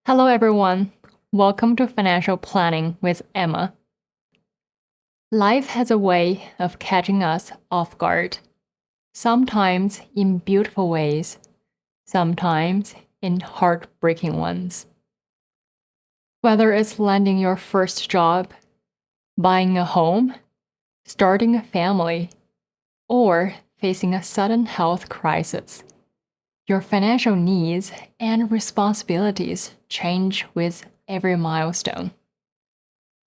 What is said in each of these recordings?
Hello, everyone. Welcome to Financial Planning with Emma. Life has a way of catching us off guard, sometimes in beautiful ways, sometimes in heartbreaking ones. Whether it's landing your first job, buying a home, starting a family, or facing a sudden health crisis, your financial needs and responsibilities change with every milestone.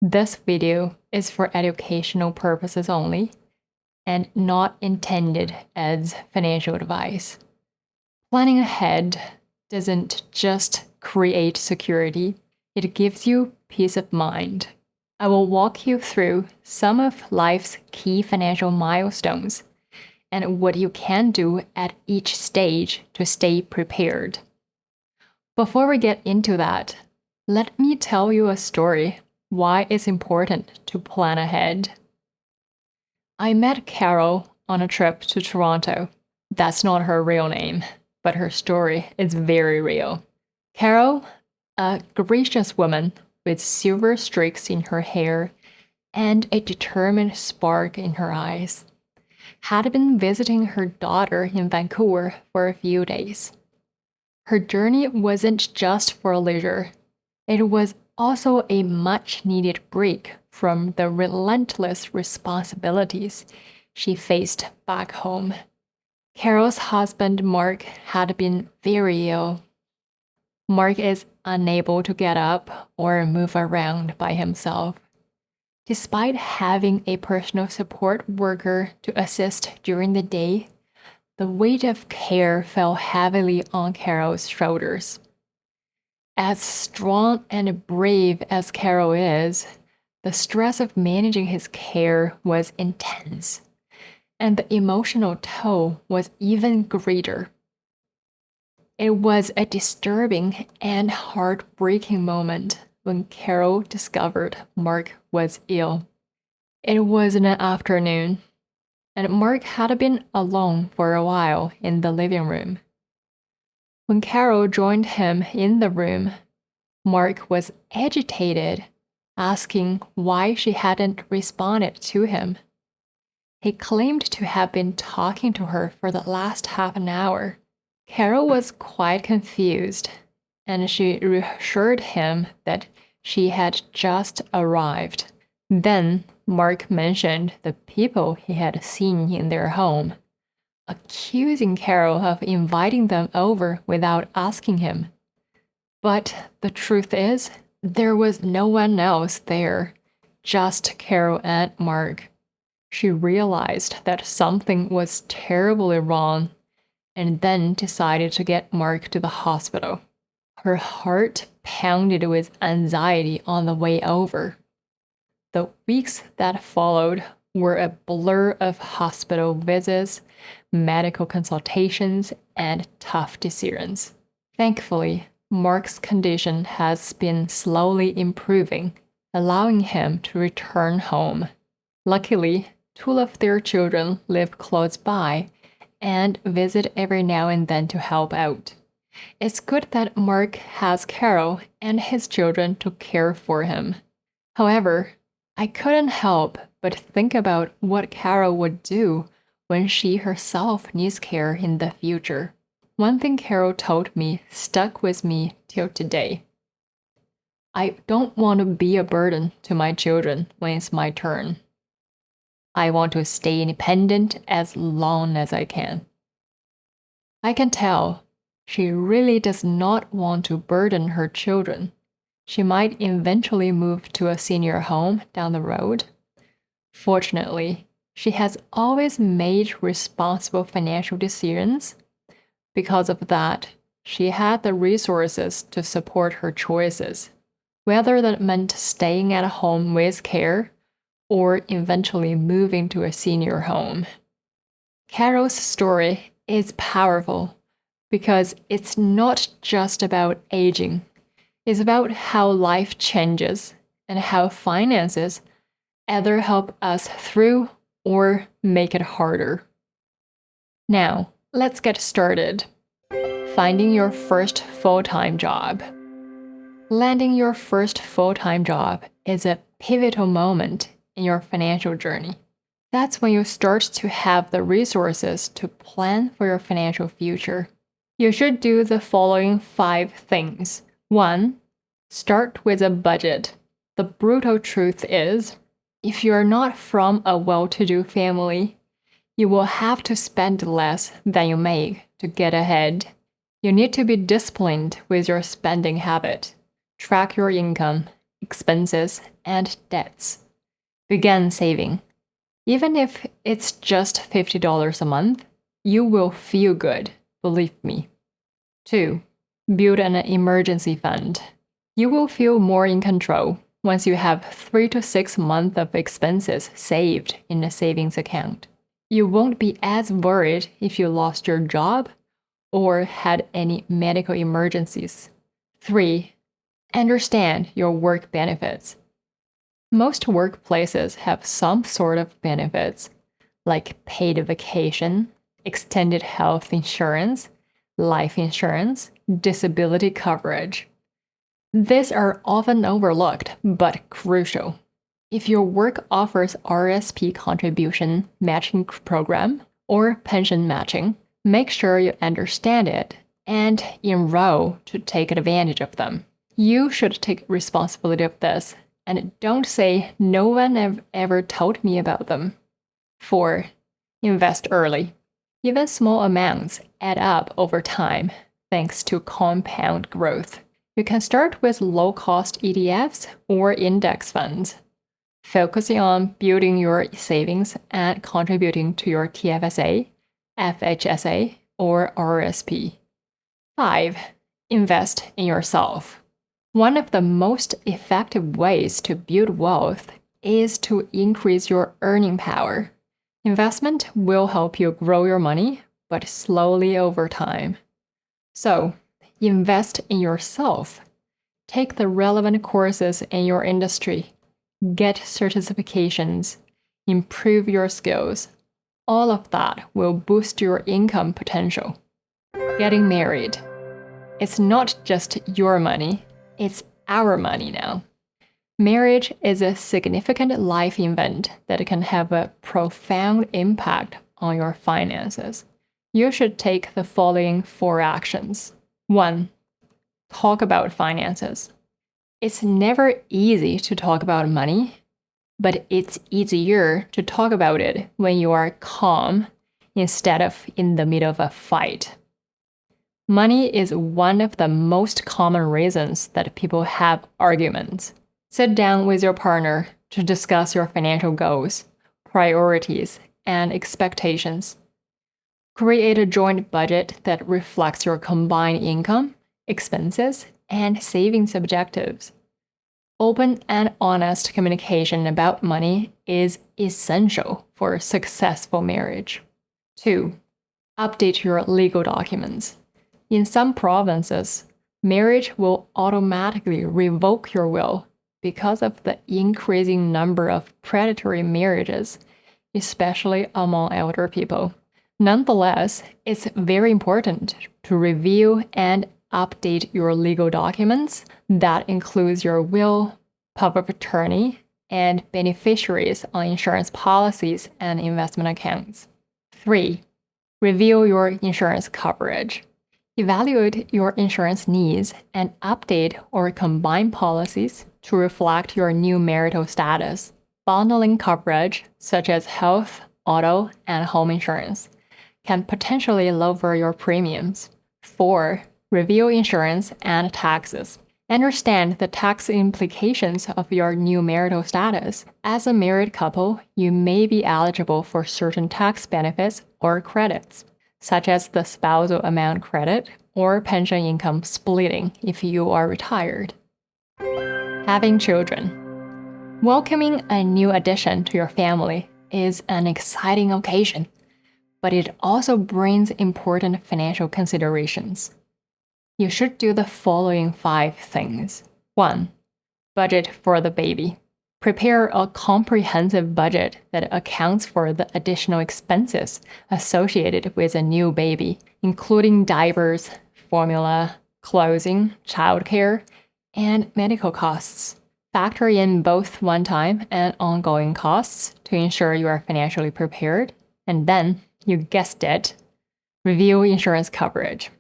This video is for educational purposes only and not intended as financial advice. Planning ahead doesn't just create security, it gives you peace of mind. I will walk you through some of life's key financial milestones and what you can do at each stage to stay prepared. Before we get into that, let me tell you a story why it's important to plan ahead. I met Carol on a trip to Toronto. That's not her real name, but her story is very real. Carol, a gracious woman with silver streaks in her hair and a determined spark in her eyes, had been visiting her daughter in Vancouver for a few days. Her journey wasn't just for leisure. It was also a much-needed break from the relentless responsibilities she faced back home. Carol's husband, Mark, had been very ill. Mark is unable to get up or move around by himself. Despite having a personal support worker to assist during the day, the weight of care fell heavily on Carol's shoulders. As strong and brave as Carol is, the stress of managing his care was intense, and the emotional toll was even greater. It was a disturbing and heartbreaking moment when Carol discovered Mark was ill. It was an afternoon, and Mark had been alone for a while in the living room. When Carol joined him in the room, Mark was agitated, asking why she hadn't responded to him. He claimed to have been talking to her for the last half an hour. Carol was quite confused, and she reassured him that she had just arrived. Then Mark mentioned the people he had seen in their home, accusing Carol of inviting them over without asking him. But the truth is, there was no one else there, just Carol and Mark. She realized that something was terribly wrong and then decided to get Mark to the hospital. Her heart pounded with anxiety on the way over. The weeks that followed were a blur of hospital visits, medical consultations, and tough decisions. Thankfully, Mark's condition has been slowly improving, allowing him to return home. Luckily, two of their children live close by and visit every now and then to help out. It's good that Mark has Carol and his children to care for him. However, I couldn't help but think about what Carol would do when she herself needs care in the future. One thing Carol told me stuck with me till today. I don't want to be a burden to my children when it's my turn. I want to stay independent as long as I can. I can tell she really does not want to burden her children. She might eventually move to a senior home down the road. Fortunately, she has always made responsible financial decisions. Because of that, she had the resources to support her choices, whether that meant staying at home with care or eventually moving to a senior home. Carol's story is powerful because it's not just about aging. It's about how life changes and how finances either help us through or make it harder. Now, let's get started. Finding your first full-time job. Landing your first full-time job is a pivotal moment in your financial journey. That's when you start to have the resources to plan for your financial future. You should do the following 5 things. 1. Start with a budget. The brutal truth is, if you're not from a well-to-do family, you will have to spend less than you make to get ahead. You need to be disciplined with your spending habit. Track your income, expenses, and debts. Begin saving. Even if it's just $50 a month, you will feel good, believe me. 2. Build an emergency fund. You will feel more in control once you have 3 to 6 months of expenses saved in a savings account. You won't be as worried if you lost your job or had any medical emergencies. 3. Understand your work benefits. Most workplaces have some sort of benefits, like paid vacation, extended health insurance, life insurance, disability coverage. These are often overlooked, but crucial. If your work offers RSP contribution matching program or pension matching, make sure you understand it and enroll to take advantage of them. You should take responsibility of this, and don't say no one ever told me about them. 4. Invest early. Even small amounts add up over time thanks to compound growth. You can start with low-cost ETFs or index funds, focusing on building your savings and contributing to your TFSA, FHSA, or RSP. 5. Invest in yourself. One of the most effective ways to build wealth is to increase your earning power. Investment will help you grow your money, but slowly over time. So, invest in yourself. Take the relevant courses in your industry. Get certifications. Improve your skills. All of that will boost your income potential. Getting married. It's not just your money. It's our money now. Marriage is a significant life event that can have a profound impact on your finances. You should take the following 4 actions. 1. Talk about finances. It's never easy to talk about money, but it's easier to talk about it when you are calm instead of in the middle of a fight. Money is one of the most common reasons that people have arguments. Sit down with your partner to discuss your financial goals, priorities, and expectations. Create a joint budget that reflects your combined income, expenses, and savings objectives. Open and honest communication about money is essential for a successful marriage. 2. Update your legal documents. In some provinces, marriage will automatically revoke your will because of the increasing number of predatory marriages, especially among elder people. Nonetheless, it's very important to review and update your legal documents. That includes your will, power of attorney, and beneficiaries on insurance policies and investment accounts. 3. Review your insurance coverage. Evaluate your insurance needs and update or combine policies to reflect your new marital status. Bundling coverage, such as health, auto, and home insurance, can potentially lower your premiums. 4. Review insurance and taxes. Understand the tax implications of your new marital status. As a married couple, you may be eligible for certain tax benefits or credits, such as the spousal amount credit or pension income splitting if you are retired. Having children. Welcoming a new addition to your family is an exciting occasion, but it also brings important financial considerations. You should do the following 5 things. 1. Budget for the baby. Prepare a comprehensive budget that accounts for the additional expenses associated with a new baby, including diapers, formula, clothing, childcare, and medical costs. Factor in both one-time and ongoing costs to ensure you are financially prepared. And then, you guessed it, review insurance coverage.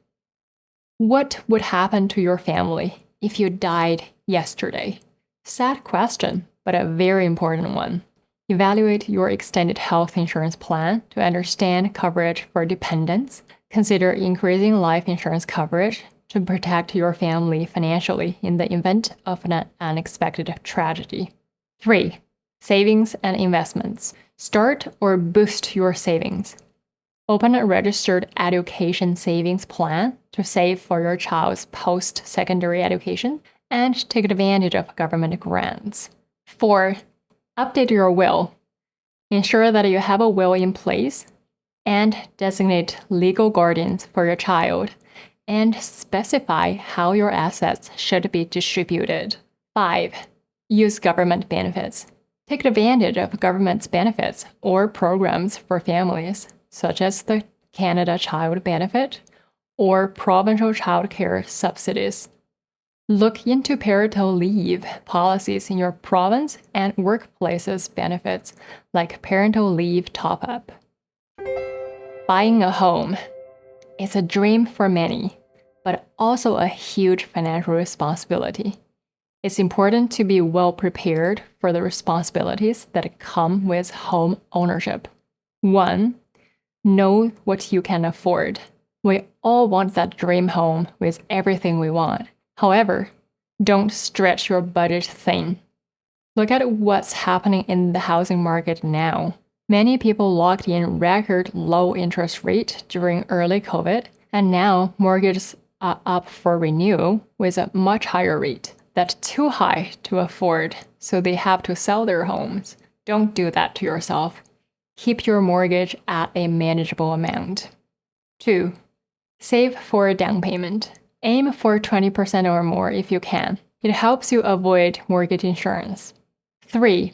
What would happen to your family if you died yesterday? Sad question, but a very important one. Evaluate your extended health insurance plan to understand coverage for dependents. Consider increasing life insurance coverage to protect your family financially in the event of an unexpected tragedy. 3. Savings and investments. Start or boost your savings. Open a registered education savings plan to save for your child's post-secondary education and take advantage of government grants. 4. Update your will. Ensure that you have a will in place and designate legal guardians for your child and specify how your assets should be distributed. 5. Use government benefits. Take advantage of government's benefits or programs for families, such as the Canada Child Benefit or provincial childcare subsidies. Look into parental leave policies in your province and workplace's benefits, like parental leave top-up. Buying a home. It's a dream for many, but also a huge financial responsibility. It's important to be well prepared for the responsibilities that come with home ownership. 1. Know what you can afford. We all want that dream home with everything we want. However, don't stretch your budget thin. Look at what's happening in the housing market now. Many people locked in record low interest rate during early COVID, and now mortgages are up for renewal with a much higher rate. That's too high to afford, so they have to sell their homes. Don't do that to yourself. Keep your mortgage at a manageable amount. 2. Save for a down payment. Aim for 20% or more if you can. It helps you avoid mortgage insurance. 3.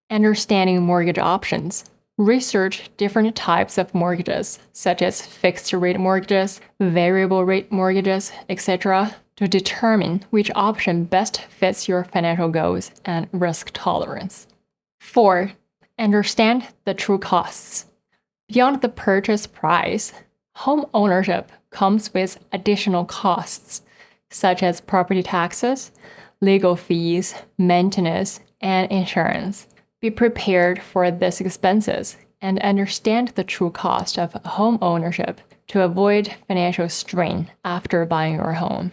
Understanding mortgage options. Research different types of mortgages, such as fixed-rate mortgages, variable-rate mortgages, etc., to determine which option best fits your financial goals and risk tolerance. 4. Understand the true costs. Beyond the purchase price, home ownership comes with additional costs, such as property taxes, legal fees, maintenance, and insurance. Be prepared for these expenses and understand the true cost of home ownership to avoid financial strain after buying your home.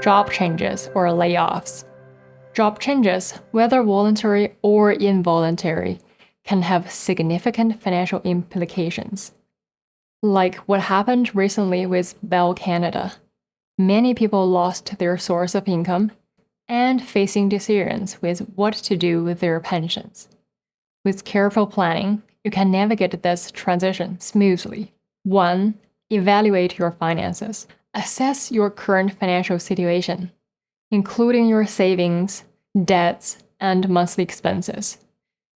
Job changes or layoffs. Job changes, whether voluntary or involuntary, can have significant financial implications. Like what happened recently with Bell Canada. Many people lost their source of income and facing decisions with what to do with their pensions. With careful planning, you can navigate this transition smoothly. 1. Evaluate your finances. Assess your current financial situation, including your savings, debts, and monthly expenses.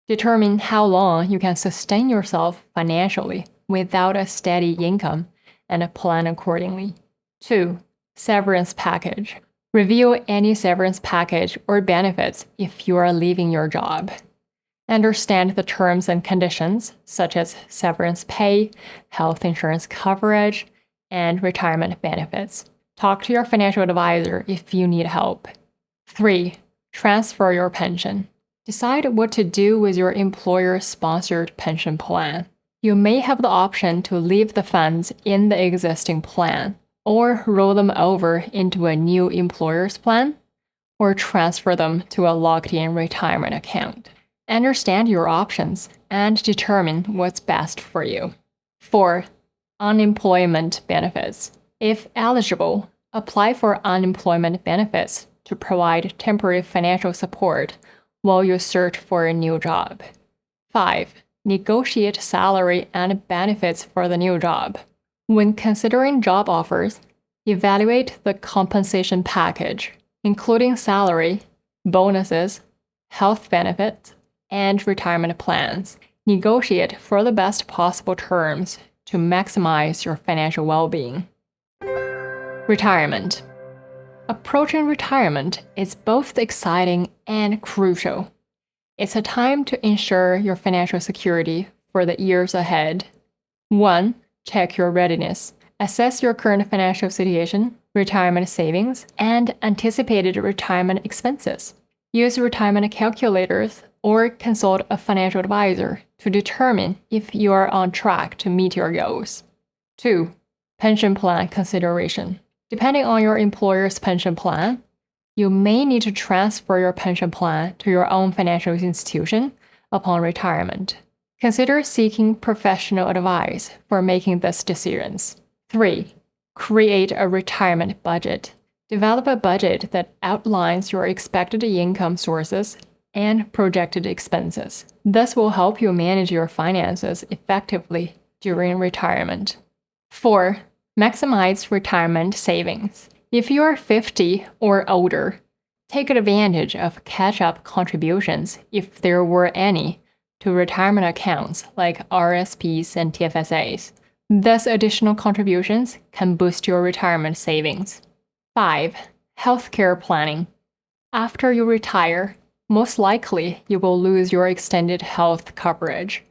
Determine how long you can sustain yourself financially without a steady income and plan accordingly. 2. Severance package. Review any severance package or benefits if you are leaving your job. Understand the terms and conditions, such as severance pay, health insurance coverage, and retirement benefits. Talk to your financial advisor if you need help. 3. Transfer your pension. Decide what to do with your employer-sponsored pension plan. You may have the option to leave the funds in the existing plan, or roll them over into a new employer's plan, or transfer them to a locked-in retirement account. Understand your options and determine what's best for you. 4. Unemployment benefits. If eligible, apply for unemployment benefits to provide temporary financial support while you search for a new job. 5. Negotiate salary and benefits for the new job. When considering job offers, evaluate the compensation package, including salary, bonuses, health benefits, and retirement plans. Negotiate for the best possible terms to maximize your financial well-being. Retirement. Approaching retirement is both exciting and crucial. It's a time to ensure your financial security for the years ahead. 1. Check your readiness. Assess your current financial situation, retirement savings, and anticipated retirement expenses. Use retirement calculators or consult a financial advisor to determine if you are on track to meet your goals. 2. Pension plan consideration. Depending on your employer's pension plan, you may need to transfer your pension plan to your own financial institution upon retirement. Consider seeking professional advice for making these decisions. 3. Create a retirement budget. Develop a budget that outlines your expected income sources and projected expenses. This will help you manage your finances effectively during retirement. 4. Maximize retirement savings. If you are 50 or older, take advantage of catch-up contributions, if there were any, to retirement accounts like RSPs and TFSAs. These additional contributions can boost your retirement savings. 5. Healthcare planning. After you retire, most likely you will lose your extended health coverage.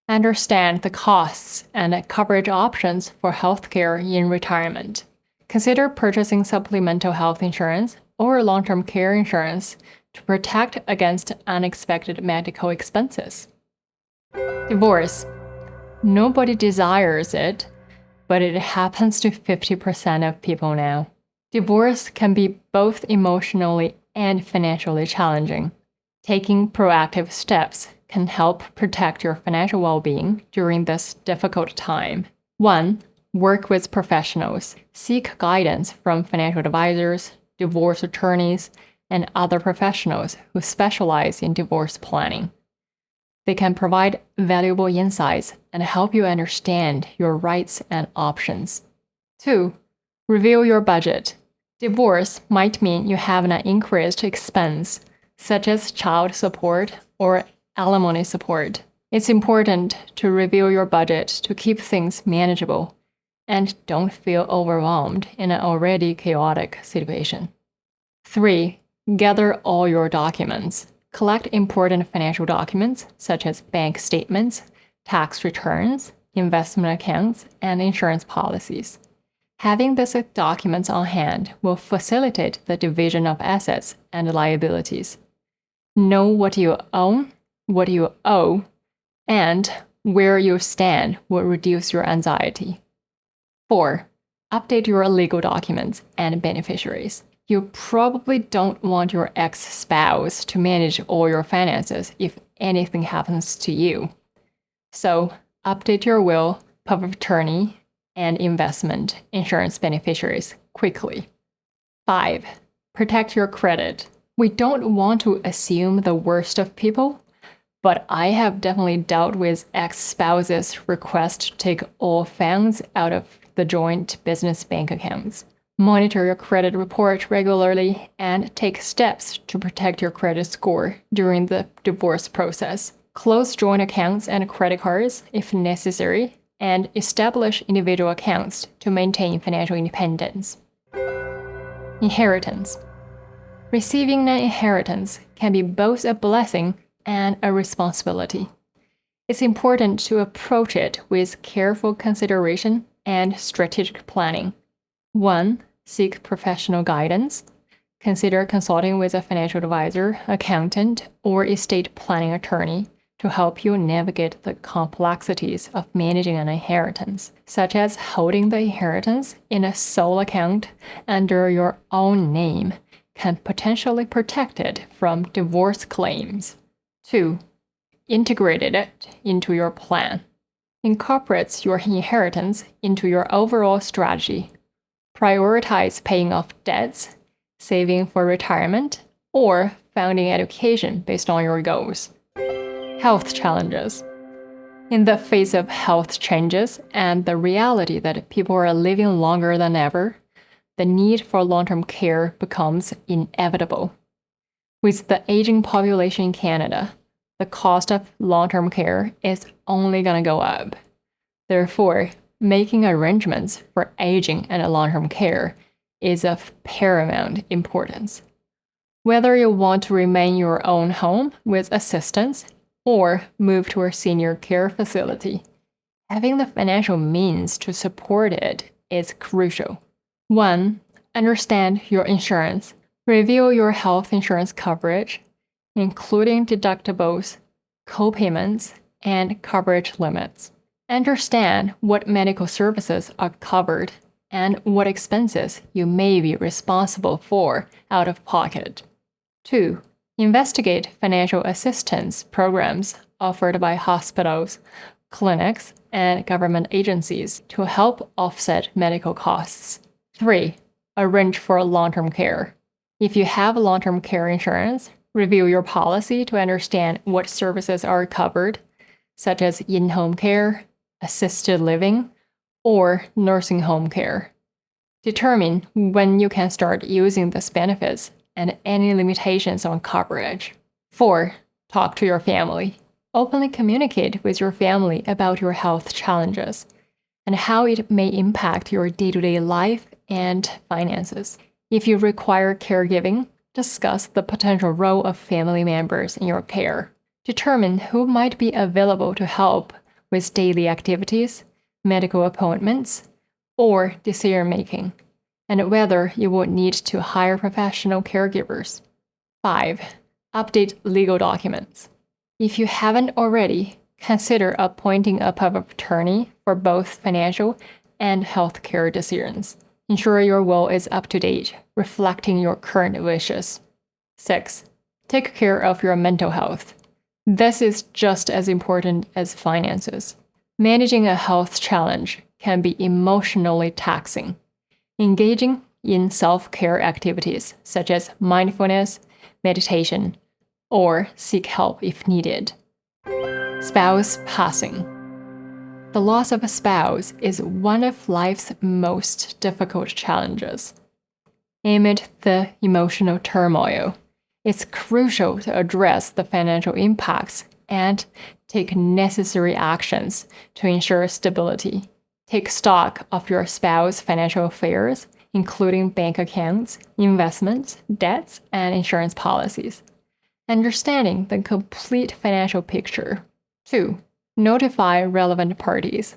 Understand the costs and coverage options for healthcare in retirement. Consider purchasing supplemental health insurance or long-term care insurance to protect against unexpected medical expenses. Divorce. Nobody desires it, but it happens to 50% of people now. Divorce can be both emotionally and financially challenging. Taking proactive steps can help protect your financial well-being during this difficult time. 1. Work with professionals. Seek guidance from financial advisors, divorce attorneys, and other professionals who specialize in divorce planning. They can provide valuable insights and help you understand your rights and options. 2. Review your budget. Divorce might mean you have an increased expense, such as child support or alimony support. It's important to review your budget to keep things manageable and don't feel overwhelmed in an already chaotic situation. 3. Gather all your documents. Collect important financial documents such as bank statements, tax returns, investment accounts, and insurance policies. Having these documents on hand will facilitate the division of assets and liabilities. Know what you own, what you owe, and where you stand will reduce your anxiety. 4. Update your legal documents and beneficiaries. You probably don't want your ex-spouse to manage all your finances if anything happens to you. So, update your will, power of attorney, and investment insurance beneficiaries quickly. 5. Protect your credit. We don't want to assume the worst of people, but I have definitely dealt with ex-spouses' request to take all funds out of the joint business bank accounts. Monitor your credit report regularly and take steps to protect your credit score during the divorce process. Close joint accounts and credit cards if necessary, and establish individual accounts to maintain financial independence. Inheritance. Receiving an inheritance can be both a blessing and a responsibility. It's important to approach it with careful consideration and strategic planning. 1. Seek professional guidance. Consider consulting with a financial advisor, accountant, or estate planning attorney to help you navigate the complexities of managing an inheritance, such as holding the inheritance in a sole account under your own name can potentially protect it from divorce claims. 2. Integrate it into your plan. Incorporate your inheritance into your overall strategy. Prioritize paying off debts, saving for retirement, or funding education based on your goals. Health challenges. In the face of health changes and the reality that people are living longer than ever, the need for long-term care becomes inevitable. With the aging population in Canada, the cost of long-term care is only going to go up. Therefore, making arrangements for aging and long-term care is of paramount importance. Whether you want to remain in your own home with assistance or move to a senior care facility, having the financial means to support it is crucial. 1. Understand your insurance. Review your health insurance coverage, including deductibles, co-payments, and coverage limits. Understand what medical services are covered and what expenses you may be responsible for out of pocket. 2. Investigate financial assistance programs offered by hospitals, clinics, and government agencies to help offset medical costs. 3. Arrange for long-term care. If you have long-term care insurance, review your policy to understand what services are covered, such as in-home care, assisted living, or nursing home care. Determine when you can start using these benefits and any limitations on coverage. 4. Talk to your family. Openly communicate with your family about your health challenges and how it may impact your day-to-day life and finances. If you require caregiving, discuss the potential role of family members in your care. Determine who might be available to help with daily activities, medical appointments, or decision-making, and whether you will need to hire professional caregivers. 5. Update legal documents. If you haven't already, consider appointing a power of attorney for both financial and healthcare decisions. Ensure your will is up to date, reflecting your current wishes. 6. Take care of your mental health. This is just as important as finances. Managing a health challenge can be emotionally taxing. Engaging in self-care activities such as mindfulness, meditation, or seek help if needed. Spouse passing. The loss of a spouse is one of life's most difficult challenges. Amid the emotional turmoil, it's crucial to address the financial impacts and take necessary actions to ensure stability. Take stock of your spouse's financial affairs, including bank accounts, investments, debts, and insurance policies. Understanding the complete financial picture. 2. Notify relevant parties.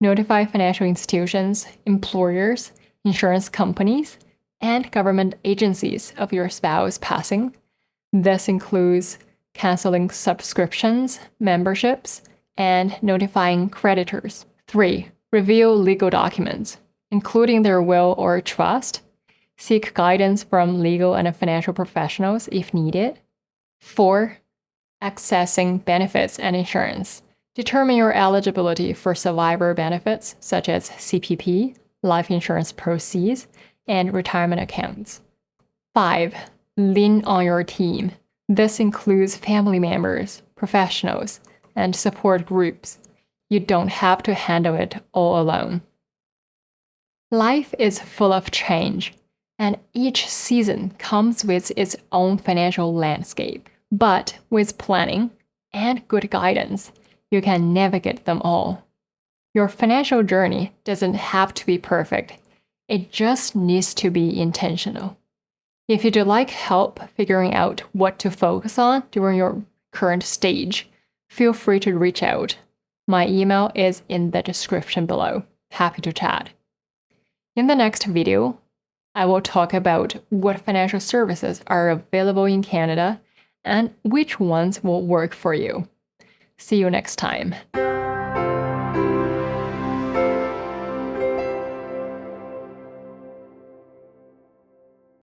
Notify financial institutions, employers, insurance companies, and government agencies of your spouse passing. This includes canceling subscriptions, memberships, and notifying creditors. 3. Review legal documents, including their will or trust. Seek guidance from legal and financial professionals if needed. 4. Accessing benefits and insurance. Determine your eligibility for survivor benefits such as CPP, life insurance proceeds, and retirement accounts. 5. Lean on your team. This includes family members, professionals, and support groups. You don't have to handle it all alone. Life is full of change, and each season comes with its own financial landscape. But with planning and good guidance, you can navigate them all. Your financial journey doesn't have to be perfect. It just needs to be intentional. If you'd like help figuring out what to focus on during your current stage, feel free to reach out. My email is in the description below. Happy to chat. In the next video, I will talk about what financial services are available in Canada and which ones will work for you. See you next time.